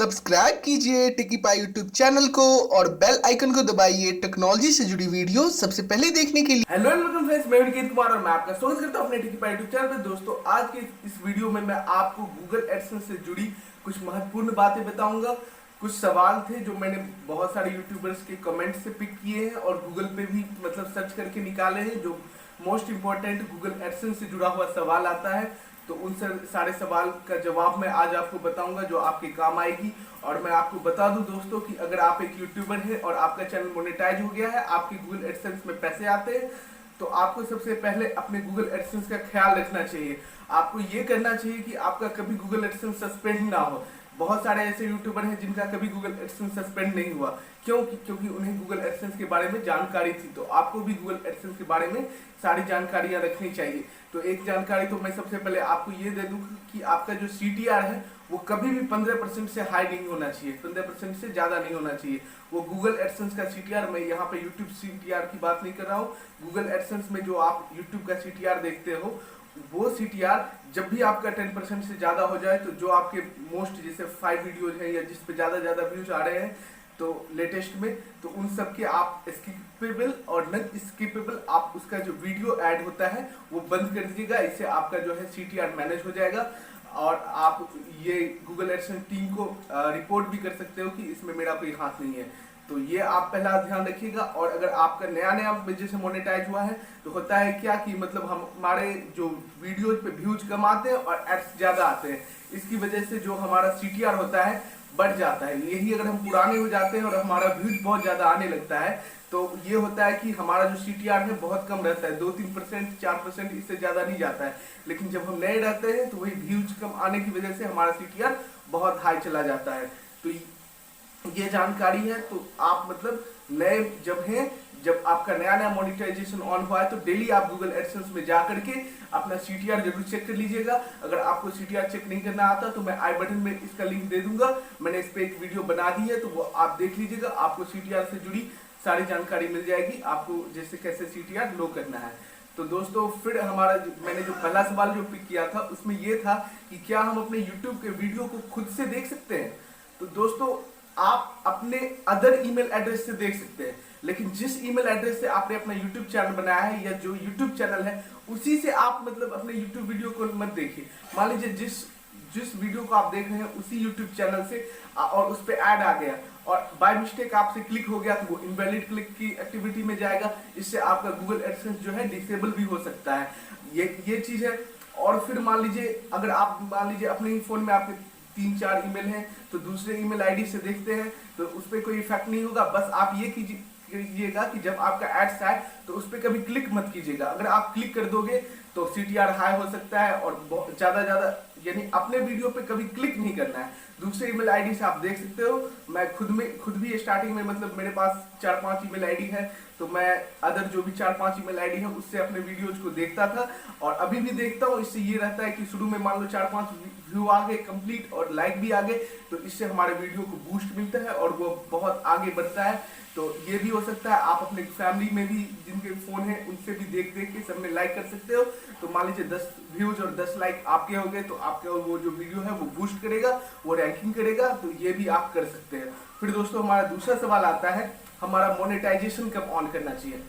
Subscribe कीजिए टिकीपाई YouTube channel को और बेल आइकन को दबाइए टेक्नोलॉजी से जुड़ी वीडियो सबसे पहले देखने के लिए। हेलो एंड वेलकम फ्रेंड्स, मैं विनीत कुमार और मैं आपका स्वागत करता हूं अपने टिकीपाई यूट्यूब चैनल पे। दोस्तों, आज के इस वीडियो में मैं आपको गूगल एडसेंस से जुड़ी कुछ महत्वपूर्ण बातें बताऊंगा। कुछ सवाल थे जो मैंने बहुत सारे यूट्यूबर्स के कमेंट से पिक किए हैं और गूगल पे भी सर्च करके निकाले हैं। जो मोस्ट इंपॉर्टेंट गूगल एडसेंस से जुड़ा हुआ सवाल आता है, तो उन सारे सवाल का जवाब मैं आज आपको बताऊंगा जो आपके काम आएगी। और मैं आपको बता दूं दोस्तों कि अगर आप एक यूट्यूबर हैं और आपका चैनल मोनेटाइज हो गया है, आपके गूगल एडसेंस में पैसे आते हैं, तो आपको सबसे पहले अपने गूगल एडसेंस का ख्याल रखना चाहिए। आपको ये करना चाहिए कि आपका कभी गूगल एडसेंस सस्पेंड ना हो। बहुत सारे ऐसे यूट्यूबर हैं जिनका कभी गूगल एडसेंस सस्पेंड नहीं हुआ। क्योंकि उन्हें गूगल एडसेंस के बारे में जानकारी थी। तो आपको भी गूगल एडसेंस के बारे में सारी जानकारियां रखनी चाहिए। तो एक जानकारी तो मैं सबसे पहले आपको ये दे दूं कि आपका जो CTR है वो कभी भी 15% से हाई नहीं होना चाहिए, 15% से ज्यादा नहीं होना चाहिए। वो गूगल एडसेंस का CTR, मैं यहाँ पे यूट्यूब CTR की बात नहीं कर रहा हूँ। गूगल एडसेंस में जो आप यूट्यूब का CTR देखते हो, वो CTR जब भी आपका 10% से ज्यादा हो जाए, तो जो आपके मोस्ट जैसे 5 वीडियोज हैं या जिस पे ज्यादा व्यूज आ रहे हैं तो लेटेस्ट में, तो उन सब के आप स्किपेबल और नॉन स्किपेबल आप उसका जो वीडियो ऐड होता है वो बंद कर दीजिएगा। इससे आपका जो है CTR मैनेज हो जाएगा और आप ये गूगल एडसेंस टीम को रिपोर्ट भी कर सकते हो कि इसमें मेरा कोई हाथ नहीं है। तो ये आप पहला ध्यान रखिएगा। और अगर आपका नया जैसे मोनेटाइज हुआ है, तो होता है क्या कि हमारे जो वीडियोज पे व्यूज कम आते हैं और एड्स ज्यादा आते हैं। इसकी वजह से जो हमारा CTR होता है बढ़ जाता है। यही अगर हम पुराने हो जाते हैं और हमारा व्यूज बहुत ज्यादा आने लगता है, तो ये होता है कि हमारा जो CTR है बहुत कम रहता है, 2-3%, 4%, इससे ज्यादा नहीं जाता है। लेकिन जब हम नए रहते हैं तो वही व्यूज कम आने की वजह से हमारा CTR बहुत हाई चला जाता है। तो ये जानकारी है। तो आप नए जब आपका नया मोनेटाइजेशन ऑन हुआ है, तो डेली आप गूगल एडसेंस में जा करके अपना CTR जरूर चेक कर लीजिएगा। अगर आपको CTR चेक नहीं करना आता तो मैं आई बटन में इसका लिंक दे दूंगा। मैंने इस पे एक वीडियो बना दी है, तो वो आप देख लीजिएगा। आपको CTR से जुड़ी सारी जानकारी मिल जाएगी, आपको जैसे कैसे CTR लो करना है। तो दोस्तों, फिर मैंने जो पहला सवाल जो पिक किया था उसमें ये था कि क्या हम अपने YouTube के वीडियो को खुद से देख सकते हैं। तो दोस्तों, आप अपने अदर ईमेल एड्रेस से देख सकते हैं, लेकिन जिस ईमेल एड्रेस से आपने अपना YouTube चैनल बनाया है या जो YouTube चैनल है, उसी से आप अपने YouTube वीडियो को मत देखिए। मान लीजिए जिस वीडियो को आप देख रहे हैं उसी YouTube चैनल से और उस पे ऐड आ गया और बाय मिस्टेक आपसे क्लिक हो गया, तो वो इनवैलिड क्लिक की एक्टिविटी में जाएगा। इससे आपका गूगल एडसेंस जो है डिसेबल भी हो सकता है। ये चीज है। और फिर मान लीजिए अगर आप अपने ही फोन में आपके 3-4 ईमेल हैं, तो दूसरे ईमेल आईडी से देखते हैं, तो उस पर कोई इफेक्ट नहीं होगा। बस आप ये कीजिएगा कि जब आपका एड्स आए तो उस पर कभी क्लिक मत कीजिएगा। अगर आप क्लिक कर दोगे तो CTR हाई हो सकता है और ज्यादा यानी अपने वीडियो पे कभी क्लिक नहीं करना है। दूसरे ईमेल आईडी से आप देख सकते हो। मैं खुद भी स्टार्टिंग में मेरे पास 4-5 ईमेल आईडी है, तो मैं अदर जो भी 4-5 ईमेल आईडी है उससे अपने वीडियोज को देखता था और अभी भी देखता हूँ। इससे ये रहता है कि शुरू में मान लो 4-5 व्यू आ गए कंप्लीट और लाइक भी आ गए, तो इससे हमारे वीडियो को बूस्ट मिलता है और वो बहुत आगे बढ़ता है। तो ये भी हो सकता है आप अपने फैमिली में भी जिनके फोन है उनसे भी देख के सब में लाइक कर सकते हो। तो मान लीजिए 10 व्यूज और 10 लाइक आपके हो गए, तो आपका वो जो वीडियो है वो बूस्ट करेगा, वो रैंकिंग करेगा। तो ये भी आप कर सकते हैं। फिर दोस्तों, हमारा दूसरा सवाल आता है, हमारा मोनेटाइजेशन कब ऑन करना चाहिए।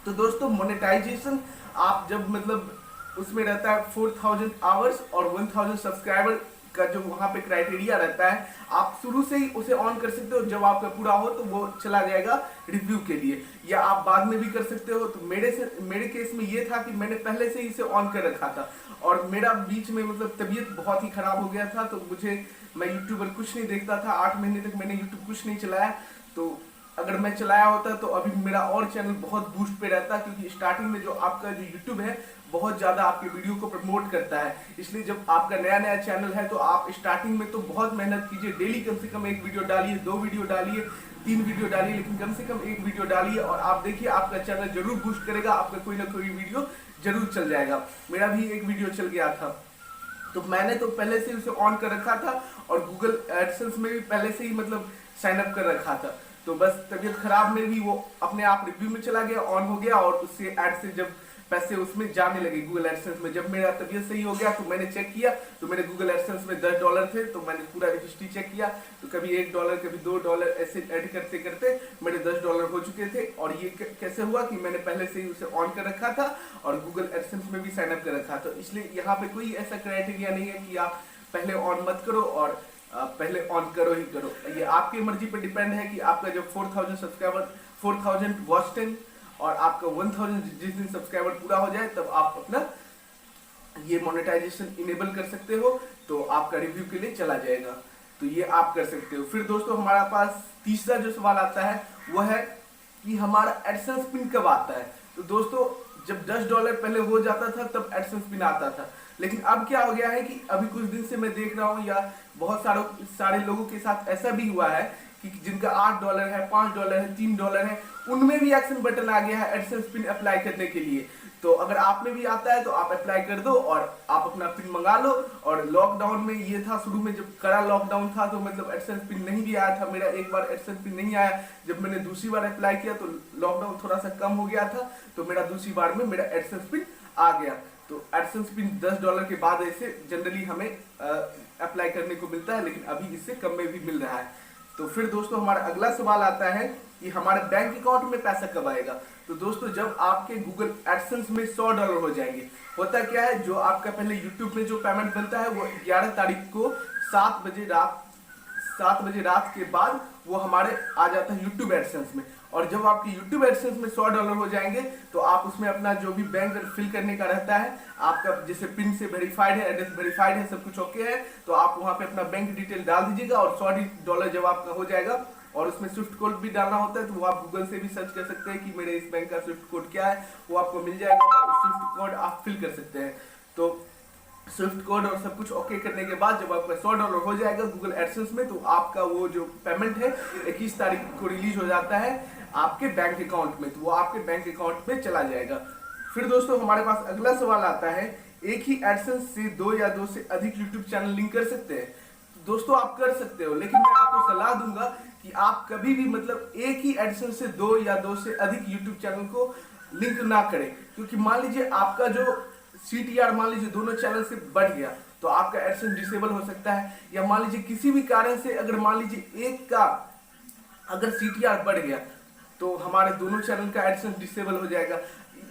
तो दोस्तों, मोनेटाइजेशन आप जब उसमें रहता है 4000 आवर्स और 1000 सब्सक्राइबर का जो वहां पे क्राइटेरिया रहता है, आप शुरू से ही उसे ऑन कर सकते हो। जब आपका पूरा हो तो वो चला जाएगा रिव्यू के लिए, या आप बाद में भी कर सकते हो। तो मेरे केस में ये था कि मैंने पहले से ही इसे ऑन कर रखा था और मेरा बीच में तबीयत बहुत ही खराब हो गया था, तो मैं यूट्यूबर कुछ नहीं देखता था। 8 महीने तक मैंने यूट्यूब कुछ नहीं चलाया। तो अगर मैं चलाया होता तो अभी मेरा और चैनल बहुत बूस्ट पे रहता, क्योंकि स्टार्टिंग में जो आपका जो यूट्यूब है बहुत ज्यादा आपके वीडियो को प्रमोट करता है। इसलिए जब आपका नया चैनल है तो आप स्टार्टिंग में तो बहुत मेहनत कीजिए। डेली कम से कम 1 वीडियो डालिए, 2 वीडियो डालिए, 3 वीडियो डालिए, लेकिन कम से कम 1 वीडियो डालिए और आप देखिए आपका चैनल जरूर बूस्ट करेगा। आपका कोई ना कोई वीडियो जरूर चल जाएगा। मेरा भी एक वीडियो चल गया था, तो मैंने तो पहले से उसे ऑन कर रखा था और गूगल एडसेंस में भी पहले से ही साइन अप कर रखा था। तो बस तबीयत खराब में भी वो अपने आप रिव्यू में चला गया, ऑन हो गया और उससे एड से जब पैसे उसमें जाने लगे गूगल एडसेंस में। जब मेरा तबीयत सही हो गया तो मैंने चेक किया तो मेरे गूगल एडसेंस में $10 थे, तो मैंने पूरा हिस्ट्री चेक किया तो कभी $1 कभी $2 ऐसे ऐड करते करते मेरे $10 हो चुके थे। और ये कैसे हुआ कि मैंने पहले से ही उसे ऑन कर रखा था और गूगल एडसेंस में भी साइन अप कर रखा था। तो इसलिए यहाँ पे कोई ऐसा क्राइटेरिया नहीं है कि आप पहले ऑन मत करो और पहले ऑन करो ही करो। ये आपकी मर्जी पे डिपेंड है कि आपका जब 4000 सब्सक्राइबर 4000 वॉच टाइम और आपका 1000 जिस दिन सब्सक्राइबर पूरा हो जाए तब आप अपना ये मोनेटाइजेशन इनेबल कर सकते हो, तो आपका रिव्यू के लिए चला जाएगा। तो ये आप कर सकते हो। फिर दोस्तों हमारा पास तीसरा जो सवाल आता है वो है कि हमारा एडसेंस पिन कब आता है। तो दोस्तों जब $10 पहले हो जाता था तब एडसेंस पिन आता था, लेकिन अब क्या हो गया है कि अभी कुछ दिन से मैं देख रहा हूँ या बहुत सारे लोगों के साथ ऐसा भी हुआ है कि जिनका $8 है, $5 है, $3 है, उनमें भी एक्शन बटन आ गया है एडसेंस पिन अप्लाई करने के लिए। तो अगर आप में भी आता है तो आप अप्लाई कर दो और आप अपना पिन मंगा लो। और लॉकडाउन में ये था, शुरू में जब कड़ा लॉकडाउन था तो मतलब एडसेंस पिन नहीं भी आया था। मेरा एक बार एडसेंस पिन नहीं आया, जब मैंने दूसरी बार अप्लाई किया तो लॉकडाउन थोड़ा सा कम हो गया था, तो मेरा दूसरी बार में मेरा एडसेंस पिन आ गया। तो एडसेंस पिन $10 के बाद ऐसे जनरली हमें अप्लाई करने को मिलता है, लेकिन अभी इससे कम में भी मिल रहा है। तो फिर दोस्तों हमारा अगला सवाल आता है कि हमारे बैंक अकाउंट में पैसा कब आएगा। तो दोस्तों जब आपके गूगल एडसेंस में $100 हो जाएंगे, होता क्या है, जो आपका पहले यूट्यूब में जो पेमेंट बनता है वो 11 तारीख को 7 बजे रात के बाद वो हमारे आ जाता है यूट्यूब एडसेंस में। और जब आपके यूट्यूब एडसेंस में $100 हो जाएंगे तो आप उसमें अपना जो भी बैंक फिल करने का रहता है, आपका जैसे पिन से वेरीफाइड है, एड्रेस वेरीफाइड है, सब कुछ ओके है, तो आप वहां पे अपना बैंक डिटेल डाल दीजिएगा। और $100 जब आपका हो जाएगा और उसमें स्विफ्ट कोड भी डालना होता है, तो वो आप गूगल से भी सर्च कर सकते हैं कि मेरे इस बैंक का स्विफ्ट कोड क्या है, वो आपको मिल जाएगा और स्विफ्ट कोड आप फिल कर सकते हैं। तो स्विफ्ट कोड और सब कुछ ओके करने के बाद जब आपका $100 हो जाएगा गूगल एडसेंस में, तो आपका वो जो पेमेंट है 21 तारीख को रिलीज हो जाता है आपके बैंक अकाउंट में, तो वो आपके बैंक अकाउंट में चला जाएगा। फिर दोस्तों हमारे पास अगला सवाल आता है, एक ही एडसेंस से 2 या 2 से अधिक यूट्यूब चैनल लिंक कर सकते हैं। तो दोस्तों आप कर सकते हो, लेकिन मैं आपको सलाह दूंगा कि आप कभी भी मतलब एक ही एडसेंस से 2 या 2 से अधिक यूट्यूब चैनल को लिंक ना करें, क्योंकि मान लीजिए आपका जो CTR मान लीजिए दोनों चैनल से बढ़ गया तो आपका एडसेंस डिसेबल हो सकता है। या मान लीजिए किसी भी कारण से अगर मान लीजिए एक का अगर CTR बढ़ गया तो हमारे दोनों चैनल का एडसेंस डिसेबल हो जाएगा।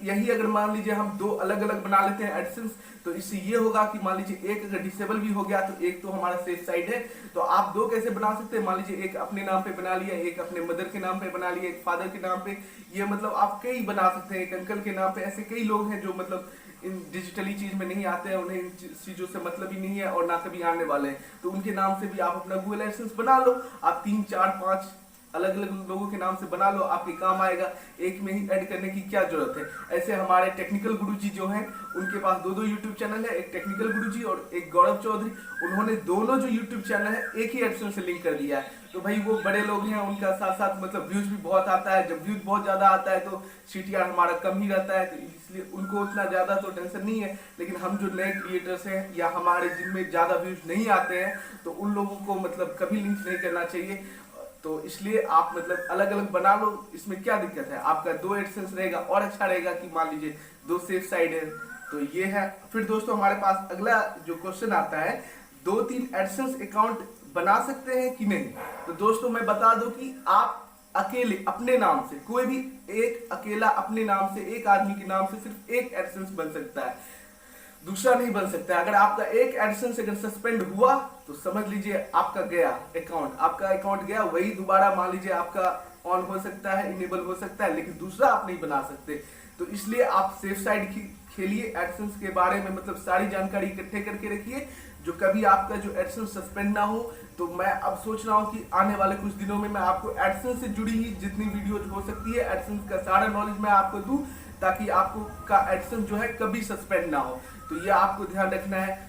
यही अगर मान लीजिए हम 2 अलग अलग बना लेते हैं एडसेंस, तो इससे ये होगा कि मान लीजिए एक अगर डिसेबल भी हो गया तो एक तो हमारा सेफ साइड है। तो आप 2 कैसे बना सकते हैं, मान लीजिए एक अपने नाम पे बना लिया, एक अपने मदर के नाम पे बना लिया, एक फादर के नाम पे, ये मतलब आप कई बना सकते हैं, एक अंकल के नाम पे। ऐसे कई लोग हैं जो मतलब इन डिजिटली चीज में नहीं आते हैं, उन्हें इन चीजों से मतलब ही नहीं है और ना कभी आने वाले हैं, तो उनके नाम से भी आप अपना गूगल एडसेंस बना लो। आप 3 4 5 अलग अलग लोगों के नाम से बना लो, आपके काम आएगा, एक में ही ऐड करने की क्या जरूरत है। ऐसे हमारे टेक्निकल गुरुजी जो हैं उनके पास 2 यूट्यूब चैनल है, एक टेक्निकल गुरुजी और एक गौरव चौधरी, उन्होंने दोनों जो यूट्यूब चैनल है एक ही एडसेंस से लिंक कर दिया है। तो भाई वो बड़े लोग हैं, उनका साथ साथ मतलब व्यूज भी बहुत आता है। जब व्यूज बहुत ज्यादा आता है तो CTR हमारा कम ही रहता है, तो इसलिए उनको उतना ज्यादा तो टेंशन नहीं है। लेकिन हम जो नए क्रिएटर्स हैं या हमारे जिनमें ज्यादा व्यूज नहीं आते हैं, तो उन लोगों को मतलब कभी लिंक नहीं करना चाहिए। तो इसलिए आप मतलब अलग अलग बना लो, इसमें क्या दिक्कत है। आपका 2 एडसेंस रहेगा और अच्छा रहेगा कि मान लीजिए 2 सेफ साइड है। तो ये है। फिर दोस्तों हमारे पास अगला जो क्वेश्चन आता है, 2-3 एडसेंस अकाउंट बना सकते हैं कि नहीं। तो दोस्तों मैं बता दूं कि आप अकेले अपने नाम से, कोई भी एक अकेला अपने नाम से, एक आदमी के नाम से सिर्फ एक एडसेंस बन सकता है, दूसरा नहीं बन सकता। अगर आपका एक एडसेंस अगर सस्पेंड हुआ तो समझ लीजिए आपका गया अकाउंट, आपका अकाउंट गया, वही दोबारा मान लीजिए आपका ऑन हो सकता है, इनेबल हो सकता है, लेकिन दूसरा आप नहीं बना सकते। तो इसलिए आप सेफ साइड खेलिए, एडसेंस के बारे में मतलब सारी जानकारी इकट्ठे करके रखिए, जो कभी आपका जो एडसेंस सस्पेंड ना हो। तो मैं अब सोच रहा हूँ कि आने वाले कुछ दिनों में मैं आपको एडसेंस से जुड़ी ही जितनी वीडियोज हो सकती है, एडसेंस का सारा नॉलेज मैं आपको दूं, ताकि आपको का एडसेंस जो है कभी सस्पेंड ना हो। तो ये आपको ध्यान रखना है।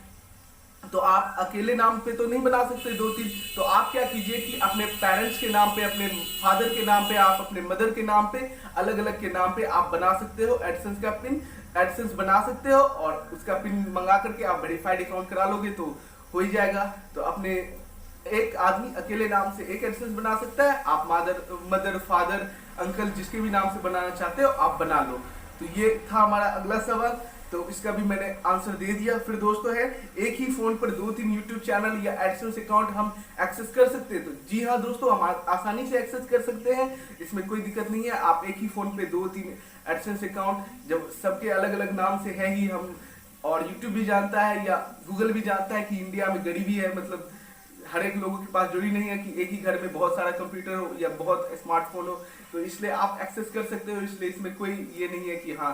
तो आप अकेले नाम पे तो नहीं बना सकते 2-3, तो आप क्या कीजिए कि अपने पेरेंट्स के नाम पे, अपने फादर के नाम पे, आप अपने मदर के नाम पे, अलग अलग के नाम पे आप बना सकते हो एडसेंस का पिन, एडसेंस बना सकते हो और उसका पिन मंगा करके आप वेरीफाइड अकाउंट करा लोगे तो हो ही जाएगा। तो अपने एक आदमी अकेले नाम से एक एडसेंस बना सकता है, आप मदर फादर अंकल जिसके भी नाम से बनाना चाहते हो आप बना लो। तो ये था हमारा अगला सवाल, तो इसका भी मैंने आंसर दे दिया। फिर दोस्तों है, एक ही फोन पर 2-3 यूट्यूब चैनल या एडसेंस अकाउंट हम एक्सेस कर सकते हैं? तो जी हाँ दोस्तों, हम आसानी से एक्सेस कर सकते हैं, इसमें कोई दिक्कत नहीं है। आप एक ही फोन पे 2-3 एडसेंस अकाउंट, जब सबके अलग अलग नाम से है ही हम, और यूट्यूब भी जानता है या गूगल भी जानता है कि इंडिया में गरीबी है, मतलब हर एक लोगों के पास जरूरी नहीं है कि एक ही घर में बहुत सारा कंप्यूटर हो या बहुत स्मार्टफोन हो, तो इसलिए आप एक्सेस कर सकते हो। इसलिए इसमें कोई ये नहीं है कि हाँ,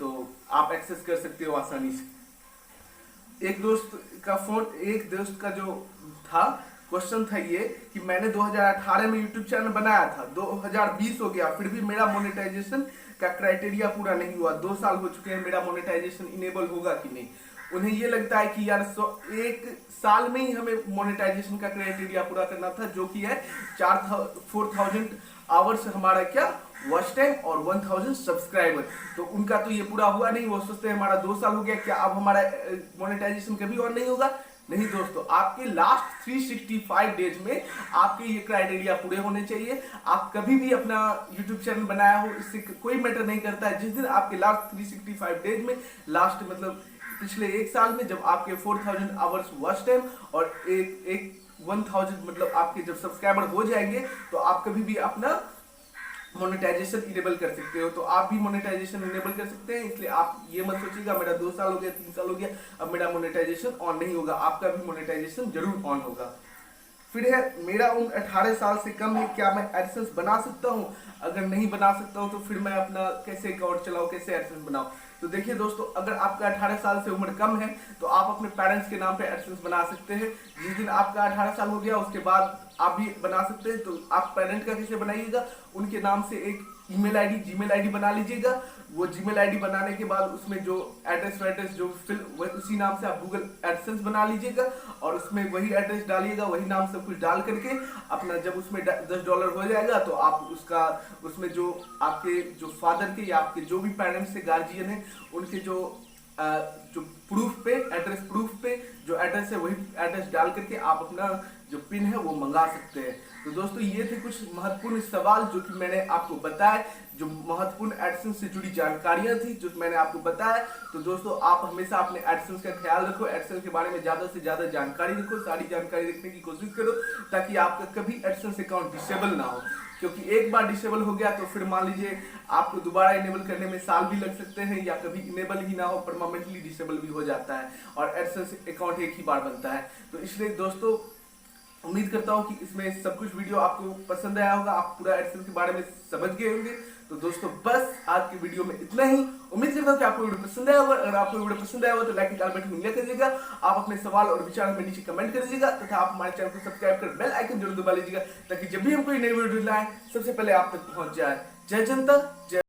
तो आप एक्सेस कर सकते हो आसानी से। एक दोस्त का जो था क्वेश्चन था ये कि मैंने 2018 में यूट्यूब चैनल बनाया था, 2020 हो गया, फिर भी मेरा मोनेटाइजेशन का क्राइटेरिया पूरा नहीं हुआ। 2 साल हो चुके हैं, मेरा मोनेटाइजेशन इनेबल होगा कि नहीं? उन्हें ये लगता है कि यार 1 साल में ही हमें मोनेटाइजेशन का क्राइटेरिया पूरा करना था, जो कि है 4000 आवर्स हमारा क्या वॉच टाइम और 1000 सब्सक्राइबर। तो उनका तो ये पूरा हुआ नहीं, वो सोचते हैं हमारा 2 साल हो गया, क्या अब हमारा मोनेटाइजेशन कभी और नहीं होगा? नहीं दोस्तों, आपके लास्ट 365 डेज में आपके ये क्राइटेरिया पूरे होने चाहिए। आप कभी भी अपना यूट्यूब चैनल बनाया हो, इससे कोई मैटर नहीं करता है। जिस दिन आपके लास्ट 365 डेज में, लास्ट मतलब पिछले 1 साल में, जब आपके 4000 आवर्स वॉच टाइम और एक 1000 मतलब आपके जब सब्सक्राइबर हो जाएंगे, तो आप कभी भी अपना मोनेटाइजेशन इनेबल कर सकते हो। तो आप भी मोनेटाइजेशन इनेबल कर सकते हैं, इसलिए आप ये मत सोचिएगा मेरा 2 साल हो गया, 3 साल हो गया, अब मेरा मोनेटाइजेशन ऑन नहीं होगा। आपका भी मोनेटाइजेशन जरूर ऑन होगा। फिर है, मेरा उम्र 18 साल से कम है, क्या मैं एडसेंस बना सकता हूँ? अगर नहीं बना सकता हूँ तो फिर मैं अपना कैसे अकाउंट चलाऊँ, कैसे एडसेंस बनाऊँ? तो देखिए दोस्तों, अगर आपका 18 साल से उम्र कम है तो आप अपने पेरेंट्स के नाम पे एडसेंस बना सकते हैं। जिस दिन आपका 18 साल हो गया उसके बाद आप भी बना सकते हैं। तो आप पेरेंट का कैसे बनाइएगा? उनके नाम से एक ईमेल आईडी, जीमेल आईडी बना लीजिएगा। वो जीमेल आईडी बनाने के बाद उसमें जो एड्रेस जो फिल उसी नाम से आप गूगल एडसेंस बना लीजिएगा और उसमें वही एड्रेस डालिएगा, वही नाम सब कुछ डाल करके अपना, जब उसमें $10 हो जाएगा तो आप उसका, उसमें जो आपके जो फादर के या आपके जो भी पेरेंट्स से गार्जियन है, उनके जो प्रूफ पे, एड्रेस प्रूफ पे जो एड्रेस है, वही एड्रेस डाल करके आप अपना जो पिन है वो मंगा सकते हैं। तो दोस्तों, ये थे कुछ महत्वपूर्ण सवाल जो कि मैंने आपको बताया, जो महत्वपूर्ण एडसेंस से जुड़ी जानकारियां थी जो मैंने आपको बताया। तो दोस्तों, आप हमेशा अपने एडसेंस का ख्याल रखो, एडसेंस के बारे में ज्यादा से ज्यादा जानकारी रखो, सारी जानकारी रखने की कोशिश करो, ताकि आपका कभी एडसेंस अकाउंट डिसेबल ना हो। क्योंकि एक बार डिसेबल हो गया तो फिर मान लीजिए आपको दोबारा इनेबल करने में साल भी लग सकते हैं, या कभी इनेबल ही ना हो, परमानेंटली डिसेबल भी हो जाता है, और एडसेंस अकाउंट एक ही बार बनता है। तो इसलिए दोस्तों, उम्मीद करता हूँ कि इसमें सब कुछ वीडियो आपको पसंद आया होगा, आप पूरा एडसेंस के बारे में समझ गए होंगे। तो दोस्तों, बस आज की वीडियो में इतना ही। उम्मीद करता हूँ कि आपको वीडियो पसंद आया होगा। अगर आपको वीडियो पसंद आया हो तो लाइक के बटन में क्लिक करिएगा। आप अपने सवाल और विचार हमें नीचे कमेंट कर दीजिएगा, तथा आप हमारे चैनल को सब्सक्राइब कर बेल आइकन जरूर दबा लीजिएगा, ताकि जब भी हम कोई नई वीडियो लाएं सबसे पहले आप तक पहुंच जाए। जय जनता, जय